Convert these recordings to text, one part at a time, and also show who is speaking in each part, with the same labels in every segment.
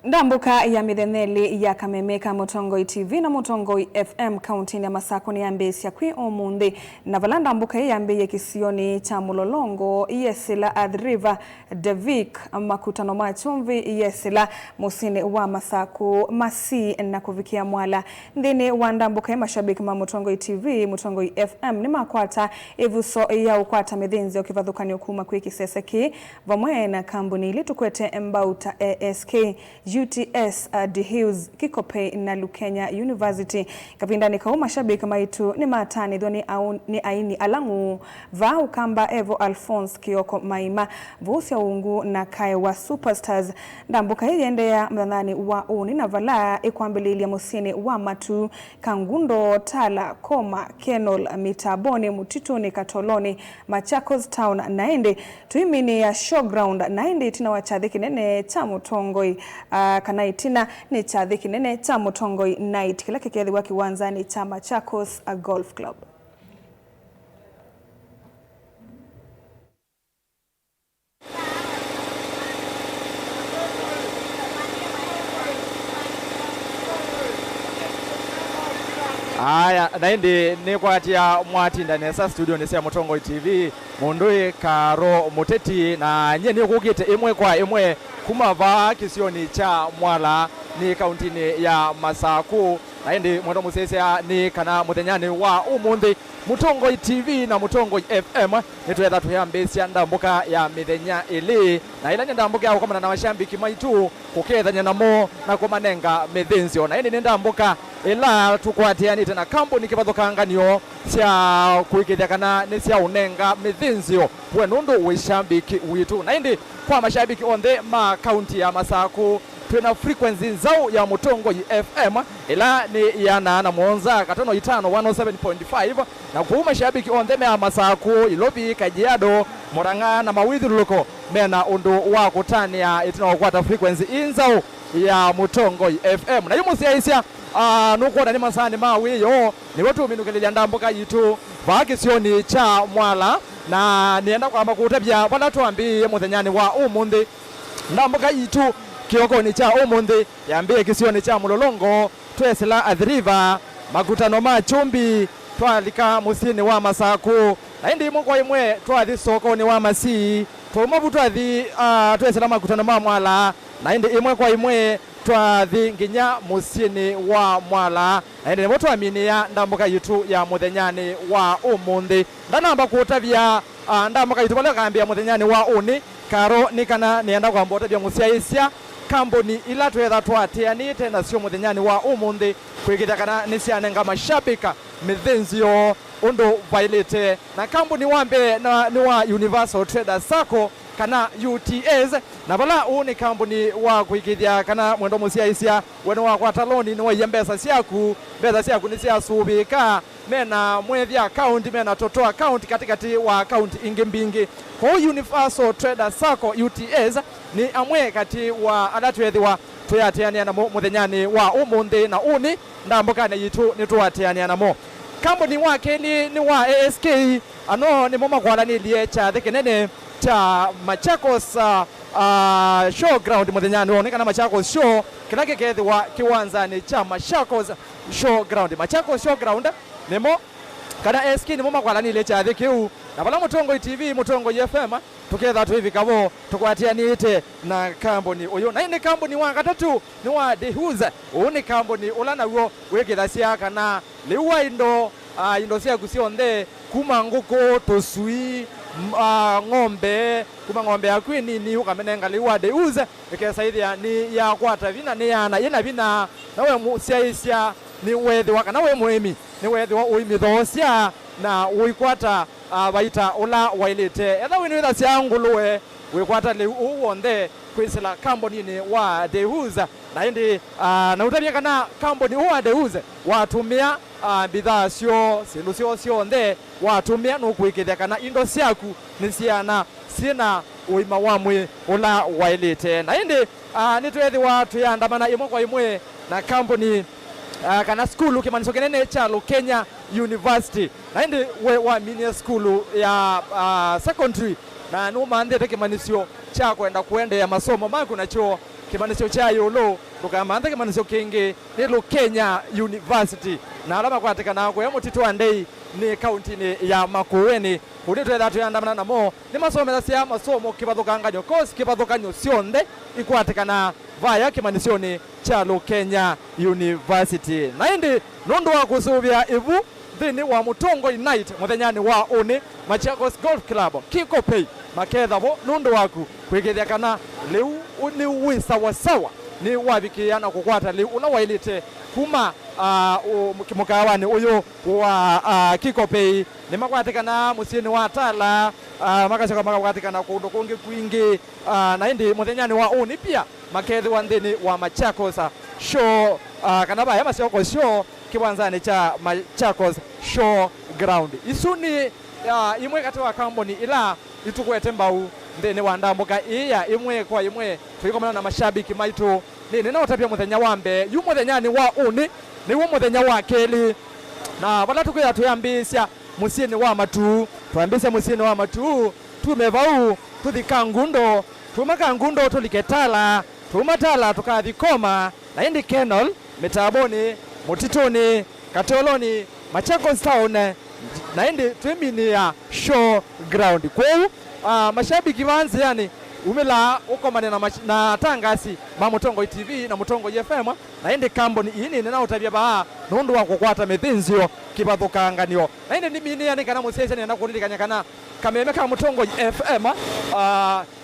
Speaker 1: Ndambuka ya mitheneli ya Kamemeka Mutongoi TV na Mutongoi FM kaunti ya Masako ni yambesi ya kwi omundi na vala ndambuka yambiye kisioni cha Mulolongo yesila Adriva Devik makutano machumvi yesila musini wa Masako masi na kuvikia mwala ndini wa ndambuka ya mashabiki ma Mutongoi TV Mutongoi FM ni makwata evuso ya ukwata medhinzi okivadhukani okuma kwi kiseseki vamwe na kambuni ili tukwete mbauta ASK UTS The Hills Kikope na Lukenya University kapindani kwa mashabiki maitu ni matani dhoni ni aini alangu va ukamba Evo Alphonse Kioko Maima vusi ya ungu na kai wa Superstars ndambuka yende ya mdhanani wa uni na vala ikuambili ya musini wa matu Kangundo Tala Koma Kenol Mitaboni Mutituni Katoloni Machakos Town naende tuimini ya showground naende itina wachadhiki nene cha Mutongoi kanaitina ni chadhiki nene cha Mutongoi Night kila kekethi wa kiwanza ni cha Machakos Golf Club.
Speaker 2: Aya naindi ni kwatia mwatinda nesa studio nesa Mutongoi TV mundui karo muteti na nye ni kukite imwe kwa imwe kumava kisioni cha Mwala ni kauntini ya Masako naindi mwendo musesea ni kana muthenyani wa umundi Mutongoi TV na Mutongoi FM nitwetha tuyambesia ndambuka ya mithenya ili na ila ndambuka ya ukomana na mashambiki maitu kukethanya namo na kumanenga mithinzio na indi ndambuka ila tukwatianite na kampuni kivathukanganio cia kuikithia kana ni cia unenga mithinzio wenundu wishambiki witu na indi kwa mashabiki onthe ma kaunti ya Masako twina frequency nzau ya Mutongoi FM ila ni ya na mwonza katano itano 107.5 na kwa mashabiki onthe ya Masako Ilobi Kajiado Murang'a na Mawithuluko mena undu wa kutania itina kwata frequency inzau ya Mutongoi FM na yumu siaisia nuko ni masani mawiyo ni watu minukelea ndambuka yitu vakisioni cha Mwala na nienda kwamba kutabia wala tuambie muthenyani wa umundi ndambuka yitu kiokoni cha umundi yambie kisioni cha Mulolongo twesela Adriva makutano machumbi twalika musini wa Masako na indi mukwa imwe twathi sokoni wa Masi twomavu twathi twesela makutano ma Mwala na indi imwe kwa imwe twathi nginya musini wa Mwala na indi nimo twaminia ndambuka yitu ya muthenyani wa umundi ndanamba kutavia ndambuka yitu wale kambia muthenyani wa uni karo nikana nienda kwamba utabia musiaisia kampuni ila twetha twatianite na sio muthenyani wa umundi kwikithia kana nisianenga mashabika mithinzio undu vailite na kampuni wambe na ni wa Universal Traders Sacco kana UTS na vala ni kampuni wa kuikithia kana mwendo musiaisia weno wa kwataloni ni wa yembesa siaku ni sia subika mena mwethia account mena toto account katikati wa account ingi mbingi kwa Universal Traders Sacco UTS ni amwe kati wa adatwethiwa tuyatiania na muthenyani wa umundi na uni ndambukane yitu nituatiania namo kampuni wake ni wa ASK ano ni moma kwalanilie cha thikinene cha Machakos showground muthenyani onekana Machakos show kila kekethi wa kiwanzani cha Machakos showground Machakos showground nimo kana ASK ni moma kwalanilie cha thikiu na vala Mutongoi TV Mutongoi FM tuketha tu hivi kavo tukwatianite na kampuni uyu na ini kampuni wa gatatu ni wa The Hills uni kampuni ulana uo wekithasia kana liwa indo cia kusionthe kuma nguku tusui ng'ombe kuma ng'ombe ya kwini ni ukamenenga liwa The Hills ikesaidia ni ya kwata vina ni yana ina vina nawe musiaisia ni wethi waka nawe muimi ni wethi wa uimithosia na uikwata vaita ula wailite etha winu itha cia nguluwe wikwata liu uwonthe kwisila kampuni ni wa The Hills na indi na utabia kana kampuni wa The Hills watumia bidhaa sio sindu sio sionthe watumia nukuikithia kana indo ciaku ni ciana sina uima wamwe ula wailite na indi nitwethi wa tuyandamana imwe kwa imwe na kampuni kana skulu kimaniso kinene cha Lukenya University na indi we wa mini school ya secondary na numa ndete kimanisio cha kwenda ya masomo maku na chuo kimanisho cha yolo lukamantha kimanisho kingi ni Lukenya University na alama kwatikana kwa mutitu andei ni kaunti ya Makueni kuri twetha tuyandamana namo ni masomera cia masomo kibathukanganyo course kibathukanyo cionthe ikwatikana vaya kimanishoni cha Lukenya University na indi nundu wa kusuvia ivu thini wa Mutongoi Night muthenyani wa uni Machakos Golf Club Kikopei makethavo nundu waku kwigithia kana liu ni wi sawa ni wavikiana kukwata liu ula wailite kuma mukawani uyu wa Kikopei ni makwatikana musini wa Tala makacoka makwatikana kundu kungi kwingi na indi muthenyani wa uni pia makethi wa nthini wa Machakos show kana baya Machakos show kiwanzani cha Machakos show ground isuni imwe kati wa kamboni ila itukwete mbau nthini wa ndambuka iya imwe kwa imwe tuikomana na mashabiki maitu nini na utapia muthenya wa mbe yu muthenyani wa uni ni wo muthenya wa keli na wala tukuya tuyambisya musini wa matu tuambisya musini wa matu tumevau tuthika ngundo tumaka ngundo tuliketala tumatala tukathikoma na indi Kenol mitaboni mutitoni Katoloni Machakos town na indi twiminia show ground kweu mashabiki vanzi yani umila ukomane na tangasi ma Mutongoi TV na Mutongoi FM na indi kamboni ini na utabia ba nundu wa kukwata methinzio kibathukanganio na indi nimini yani kana musese ni nakuririkanya kana kameme ka Mutongoi FM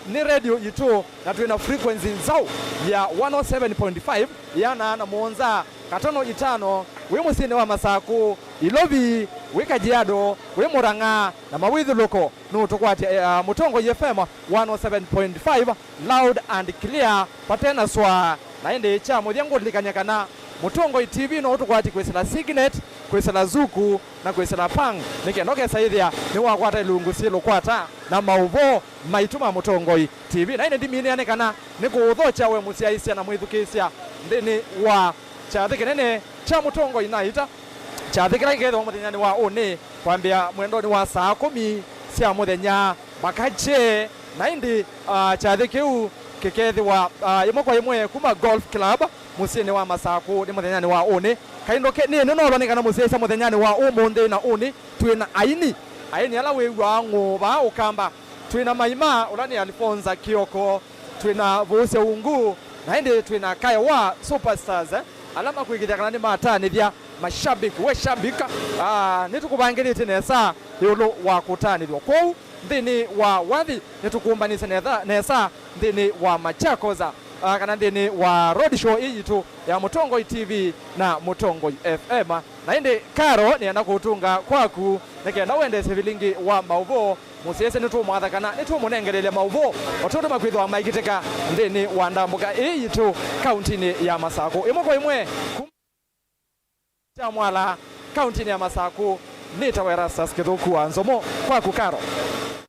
Speaker 2: ni radio yitu na tuina frequency nzau ya 107.5 yana na Monza katono itano we musini wa Masaku Ilovi we Kajiado we Murang'a na Mawithu loko no tukwati Mutongoi FM 107.5 loud and clear patena swa na ende cha mudyango likanyakana Mutongoi TV no tukwati kwesela Signet kwesela Zuku na kwesela Pang nikenoke saithia ni wakwata ilungu silo kwata na mauvo maituma Mutongoi TV na ende ndimini yanekana nikuthocha we musiaisia na mwithukisia ndini wa chathikene cha Mutongoi Night chathikira igetho muthenyani wa uni kwambia mwendoni wa saa 10 cia muthenya makache na indi chathikiu kikethi wa imwe kwa imwe kuma Golf Club musini wa Masaku ni muthenyani wa uni kaindo ke ni no ronikana musesa muthenyani wa umundi na uni twina aini ala wewa nguba ukamba twina maima ulani Alfonza Kioko twina Vuse Ungu na indi twina Kaya wa Superstars alama kuigithia kana ni matanithia mashabiki we shabika nitukubangirite nesa yulu wa kutanithwa kwau nthini wa wathi nitukumbanise nesa nthini wa Machakos kana nthini wa road show iyitu ya Mutongoi TV na Mutongoi FM na indi Karo ni anakutunga kwaku nikenda wendese vilingi wa mauvo musiese nitumwathakana nitumunengerelia mauvo otundu makwithwa maikiteka nthini wa ndambuka iyitu kaunti ya Masaku imwe kwa imwe Mwala kaunti ya Masaku nitawera Saskithuku Nzomo kwaku Karo.